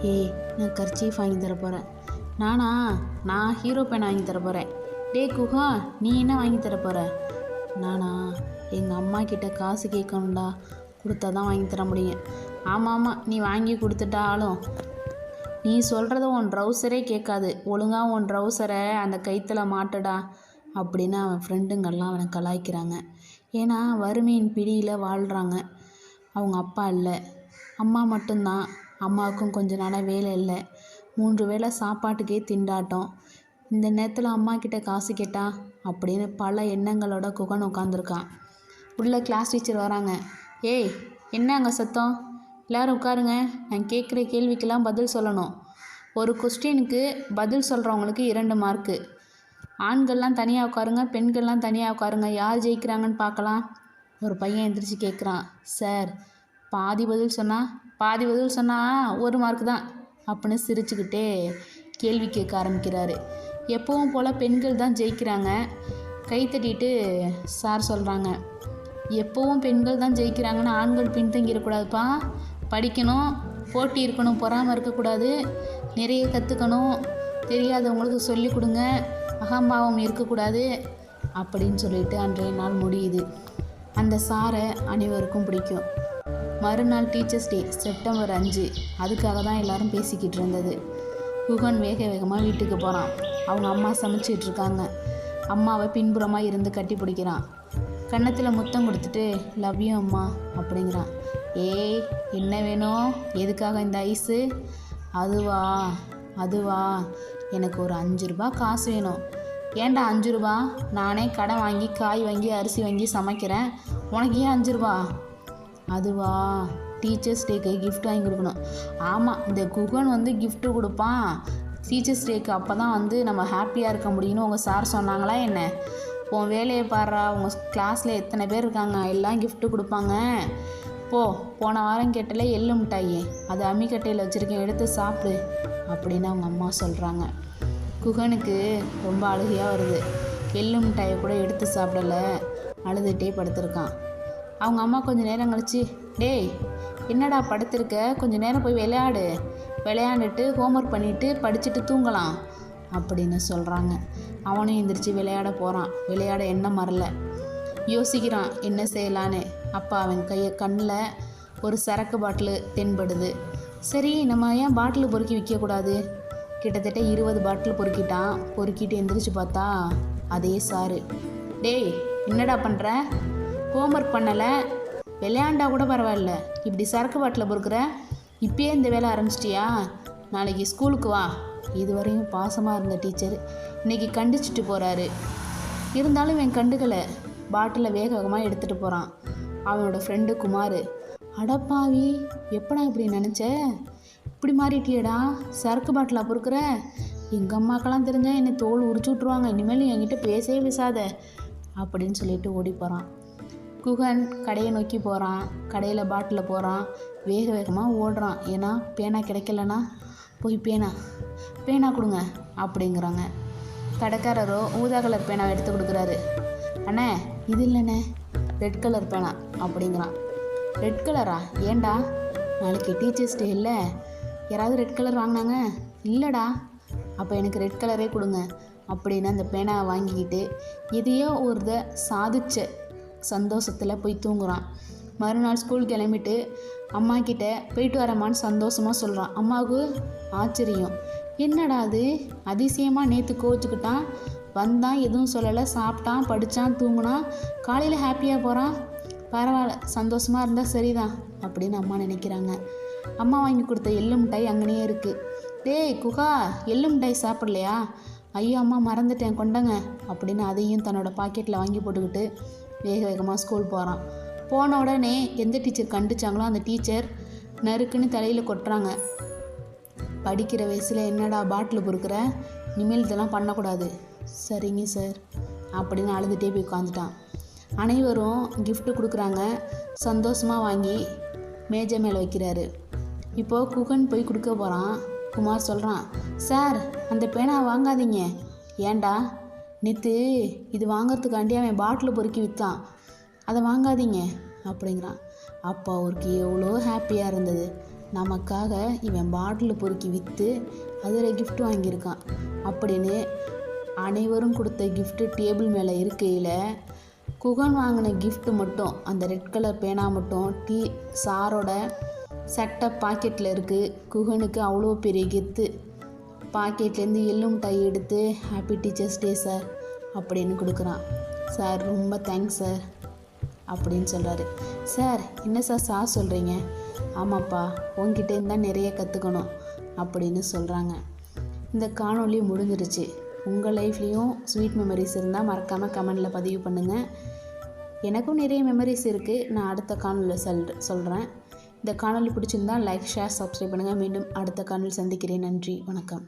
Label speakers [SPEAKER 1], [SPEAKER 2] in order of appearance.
[SPEAKER 1] ஏய், நான் கர்ச்சீஃப் வாங்கி தர போகிறேன். நானா? நான் ஹீரோ பேன் வாங்கி தர போகிறேன். குஹா, நீ என்ன வாங்கி தர போகிற? நானா? எங்கள் அம்மா கிட்ட காசு கேட்கணும்டா, கொடுத்தா தான் வாங்கி தர முடியும். ஆமாம், நீ வாங்கி கொடுத்துட்டாலும் நீ சொல்கிறத உன் ட்ரௌசரே கேட்காது. ஒழுங்காக உன் ட்ரௌசரை அந்த கயிற்றில் மாட்டுடா அப்படின்னு அவன் ஃப்ரெண்டுங்கள்லாம் அவனை கலாய்க்கிறாங்க. ஏன்னா வறுமையின் பிடியில் வாழ்கிறாங்க. அவங்க அப்பா இல்லை, அம்மா மட்டும்தான். அம்மாவுக்கும் கொஞ்ச நாளாக வேலை இல்லை. 3 வேளை சாப்பாட்டுக்கே திண்டாட்டம். இந்த நேரத்தில் அம்மா கிட்ட காசு கேட்டா அப்படின்னு பல எண்ணங்களோட குகன் உட்காந்துருக்கான். உள்ள கிளாஸ் டீச்சர் வராங்க. ஏய், என்ன அங்கே சத்தம்? எல்லோரும் உட்காருங்க. நான் கேட்குற கேள்விக்கெல்லாம் பதில் சொல்லணும். ஒரு கொஸ்டினுக்கு பதில் சொல்கிறவங்களுக்கு 2 மார்க்கு. ஆண்கள்லாம் தனியாக உட்காருங்க, பெண்கள்லாம் தனியாக உட்காருங்க. யார் ஜெயிக்கிறாங்கன்னு பார்க்கலாம். ஒரு பையன் எந்திரிச்சு கேட்குறான். சார், பாதி பதில் சொன்னால் 1 மார்க்கு தான் அப்படின்னு சிரிச்சுக்கிட்டே கேள்வி கேட்க ஆரம்பிக்கிறாரு. எப்பவும் போல் பெண்கள் தான் ஜெயிக்கிறாங்க. கை தட்டிட்டு சார் சொல்கிறாங்க, எப்போவும் பெண்கள் தான் ஜெயிக்கிறாங்கன்னு ஆண்கள் பின்தங்கிடக்கூடாதுப்பா. படிக்கணும், போட்டி இருக்கணும், பொறாமல் இருக்கக்கூடாது, நிறைய கற்றுக்கணும், தெரியாதவங்களுக்கு சொல்லிக் கொடுங்க, அகம்பாவம் இருக்கக்கூடாது அப்படின்னு சொல்லிட்டு அன்றைய நாள் முடியுது. அந்த சாரை அனைவருக்கும் பிடிக்கும். மறுநாள் டீச்சர்ஸ் டே, செப்டம்பர் 5. அதுக்காக தான் எல்லாரும் பேசிக்கிட்டு இருந்தது. குகன் வேக வேகமாக வீட்டுக்கு போகிறான். அவங்க அம்மா சமைச்சிட்ருக்காங்க. அம்மாவை பின்புறமாக இருந்து கட்டி பிடிக்கிறான். கன்னத்தில் முத்தம் கொடுத்துட்டு லவ் யூ அம்மா அப்படிங்கிறான். ஏய், என்ன வேணும்? எதுக்காக இந்த ஐஸு? அதுவா எனக்கு ஒரு 5 ரூபா காசு வேணும். ஏன்டா 5 ரூபா? நானே கடன் வாங்கி காய் வாங்கி அரிசி வாங்கி சமைக்கிறேன். உனக்கு ஏன் 5 ரூபா? அதுவா, டீச்சர்ஸ் டேக்கு கிஃப்ட் வாங்கி கொடுக்கணும். ஆமாம், இந்த குகன் கிஃப்ட்டு கொடுப்பான் டீச்சர்ஸ் டேக்கு. அப்போ தான் நம்ம ஹாப்பியாக இருக்க முடியும்னு உங்கள் சார் சொன்னாங்களா என்ன? உன் வேலையை பாடுறா. உங்கள் கிளாஸில் எத்தனை பேர் இருக்காங்க, எல்லாம் கிஃப்ட்டு கொடுப்பாங்க. போன வாரம் கேட்டல எள்ளு மிட்டாயி, அது அம்மிக்கட்டையில் வச்சுருக்கேன், எடுத்து சாப்பிடு அப்படின்னு அவங்க அம்மா சொல்கிறாங்க. குகனுக்கு ரொம்ப அழுகையாக வருது. எள்ளு மிட்டாயை கூட எடுத்து சாப்பிடலை, அழுதுகிட்டே படுத்திருக்கான். அவங்க அம்மா கொஞ்சம் நேரம் கழிச்சு, டேய் என்னடா படுத்திருக்க, கொஞ்சம் நேரம் போய் விளையாண்டுட்டு ஹோம்ஒர்க் பண்ணிவிட்டு படிச்சுட்டு தூங்கலாம் அப்படின்னு சொல்கிறாங்க. அவனும் எந்திரிச்சு விளையாட போகிறான். விளையாட எண்ணம் மறல, யோசிக்கிறான் என்ன செய்யலான்னு. அப்போ அவன் கண்ணில் ஒரு சரக்கு பாட்டிலு தென்படுது. சரி, நம்ம ஏன் பாட்டில் பொறுக்கி விற்கக்கூடாது? கிட்டத்தட்ட 20 பாட்டில் பொறுக்கிட்டு எந்திரிச்சு பார்த்தா அதே சாரு. டேய், என்னடா பண்ணுற? ஹோம்ஒர்க் பண்ணலை, விளையாண்டா கூட பரவாயில்ல, இப்படி சரக்கு பாட்டில் பொறுக்கிற? இப்பயே இந்த வேலை ஆரம்பிச்சிட்டியா? நாளைக்கு ஸ்கூலுக்கு வா. இதுவரையும் பாசமாக இருந்த டீச்சர் இன்றைக்கி கண்டிச்சிட்டு போகிறாரு. இருந்தாலும் இவன் கண்டுக்கலை. பாட்டிலை வேக வேகமாக எடுத்துகிட்டு போகிறான். அவனோட ஃப்ரெண்டு குமார், அடப்பாவி, எப்படா இப்படி நினச்ச? இப்படி மாறிட்டியடா, சரக்கு பாட்டிலாக பொறுக்கிற? எங்கள் அம்மாக்கெல்லாம் தெரிஞ்சால் என்னை தோல் உரிச்சு விட்ருவாங்க, இனிமேல் என்கிட்ட பேசாத அப்படின்னு சொல்லிட்டு ஓடி போகிறான். குகன் கடையை நோக்கி போகிறான். கடையில் பாட்டில் போகிறான். வேக வேகமாக ஓடுறான். ஏன்னா பேனா கிடைக்கலனா போய் பேனா கொடுங்க அப்படிங்கிறாங்க. கடைக்காரரோ ஊதா கலர் பேனாவை எடுத்து கொடுக்குறாரு. அண்ணே, இது இல்லைண்ணே, ரெட் கலர் பேனா அப்படிங்கிறான். ரெட் கலரா? ஏண்டா, நாளைக்கு டீச்சர்ஸ் டே இல்லை, யாராவது ரெட் கலர் வாங்கினாங்க? இல்லைடா. அப்போ எனக்கு ரெட் கலரே கொடுங்க அப்படின்னு அந்த பேனாவை வாங்கிக்கிட்டு எதையோ ஒரு சாதிச்ச சந்தோஷத்தில் போய் தூங்குறான். மறுநாள் ஸ்கூல் கிளம்பிட்டு அம்மா கிட்ட போயிட்டு வரமான்னு சந்தோஷமாக சொல்கிறான். அம்மாவுக்கு ஆச்சரியம். என்னடா அது அதிசயமாக, நேற்று கோச்சுக்கிட்டான், வந்தான், எதுவும் சொல்லலை, சாப்பிட்டான், படித்தான், தூங்குனான், காலையில் ஹாப்பியாக போகிறான். பரவாயில்ல, சந்தோஷமாக இருந்தால் சரிதான் அப்படின்னு அம்மா நினைக்கிறாங்க. அம்மா வாங்கி கொடுத்த எள்ளு மிட்டாய் அங்கேயே இருக்குது. டேய் குகா, எள்ளு மிட்டாய் சாப்பிட்லையா? ஐயோ அம்மா, மறந்துட்டேன், கொண்டங்க அப்படின்னு அதையும் தன்னோட பாக்கெட்டில் வாங்கி போட்டுக்கிட்டு வேக வேகமாக ஸ்கூல் போகிறான். போன உடனே எந்த டீச்சர் கண்டிச்சாங்களோ அந்த டீச்சர் நறுக்குன்னு தலையில் கொட்டுறாங்க. படிக்கிற வயசில் என்னடா பாட்டில் பொறுக்கிற, இனிமேல் இதெல்லாம் பண்ணக்கூடாது. சரிங்க சார் அப்படின்னு அழுதுகிட்டே போய் உட்காந்துட்டான். அனைவரும் கிஃப்ட்டு கொடுக்குறாங்க. சந்தோஷமாக வாங்கி மேஜை மேலே வைக்கிறாரு. இப்போது குகன் போய் கொடுக்க போகிறான். குமார் சொல்கிறான், சார் அந்த பேனா வாங்காதீங்க. ஏண்டா? நேற்று இது வாங்கிறதுக்காண்டி அவன் பாட்டில் பொறுக்கி விற்றான், அதை வாங்காதீங்க அப்படிங்கிறான். அப்போ அவருக்கு எவ்வளோ ஹாப்பியாக இருந்தது. நமக்காக இவன் பாட்டில் பொறுக்கி விற்று அதில் gift வாங்கியிருக்கான் அப்படின்னு அனைவரும் கொடுத்த gift டேபிள் மேலே இருக்கையில் குகன் வாங்கின gift மட்டும் அந்த ரெட் கலர் பேனா மட்டும் சாரோட சட்டை பாக்கெட்டில் இருக்குது. குகனுக்கு அவ்வளோ பெரிய கெத்து. பாக்கெட்லேருந்து எள்ளும் டை எடுத்து ஹாப்பி டீச்சர்ஸ் டே சார் அப்படின்னு கொடுக்குறான். சார் ரொம்ப தேங்க்ஸ் சார் அப்படின்னு சொல்கிறாரு. சார் என்ன சார் சொல்கிறீங்க? ஆமாப்பா, உங்ககிட்டேருந்து தான் நிறைய கற்றுக்கணும் அப்படின்னு சொல்கிறாங்க. இந்த காணொளி முடிஞ்சிருச்சு. உங்கள் லைஃப்லேயும் ஸ்வீட் மெமரிஸ் இருந்தால் மறக்காமல் கமெண்டில் பதிவு பண்ணுங்கள். எனக்கும் நிறைய மெமரிஸ் இருக்குது, நான் அடுத்த காணொலியில் சொல்கிறேன். இந்த காணொளி பிடிச்சிருந்தால் லைக், ஷேர், சப்ஸ்கிரைப் பண்ணுங்கள். மீண்டும் அடுத்த காணொளி சந்திக்கிறேன். நன்றி, வணக்கம்.